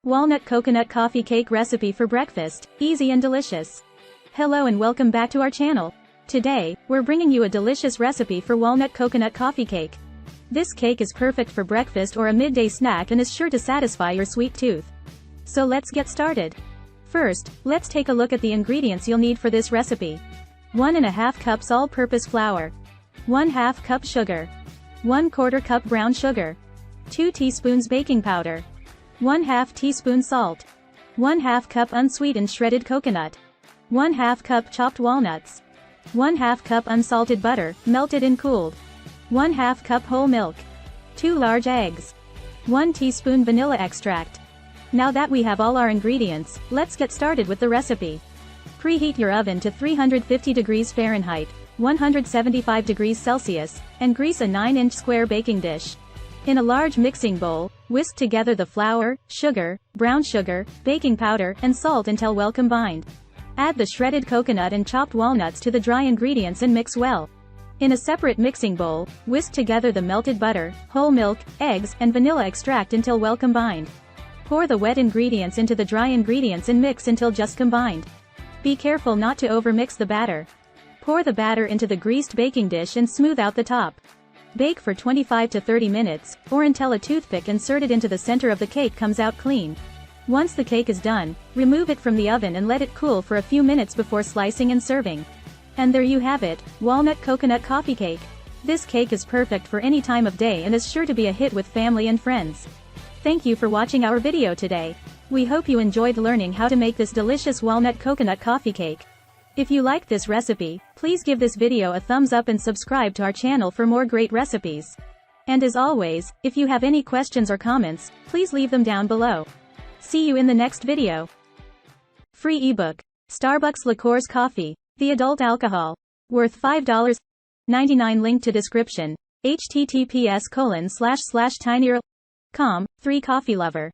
Walnut Coconut Coffee Cake recipe for breakfast, easy and delicious. Hello and welcome back to our channel. Today, we're bringing you a delicious recipe for Walnut Coconut Coffee Cake. This cake is perfect for breakfast or a midday snack and is sure to satisfy your sweet tooth. So let's get started. First, let's take a look at the ingredients you'll need for this recipe. 1½ cups all-purpose flour. 1/2 cup sugar. 1/4 cup brown sugar. 2 teaspoons baking powder. 1/2 teaspoon salt. 1/2 cup unsweetened shredded coconut. 1/2 cup chopped walnuts. 1/2 cup unsalted butter, melted and cooled. 1/2 cup whole milk. 2 large eggs. 1 teaspoon vanilla extract. Now that we have all our ingredients, let's get started with the recipe. Preheat your oven to 350 degrees Fahrenheit, 175 degrees Celsius, and grease a 9-inch square baking dish. In a large mixing bowl, whisk together the flour, sugar, brown sugar, baking powder, and salt until well combined. Add the shredded coconut and chopped walnuts to the dry ingredients and mix well. In a separate mixing bowl, whisk together the melted butter, whole milk, eggs, and vanilla extract until well combined. Pour the wet ingredients into the dry ingredients and mix until just combined. Be careful not to overmix the batter. Pour the batter into the greased baking dish and smooth out the top. Bake for 25 to 30 minutes, or until a toothpick inserted into the center of the cake comes out clean. Once the cake is done, remove it from the oven and let it cool for a few minutes before slicing and serving. And there you have it, Walnut Coconut Coffee Cake. This cake is perfect for any time of day and is sure to be a hit with family and friends. Thank you for watching our video today. We hope you enjoyed learning how to make this delicious walnut coconut coffee cake. If you liked this recipe, please give this video a thumbs up and subscribe to our channel for more great recipes. And as always, if you have any questions or comments, please leave them down below. See you in the next video. Free ebook. Starbucks Liqueurs Coffee. The adult alcohol. Worth $5.99. Link to description. https://tinyurl.com. 3 Coffee Lover.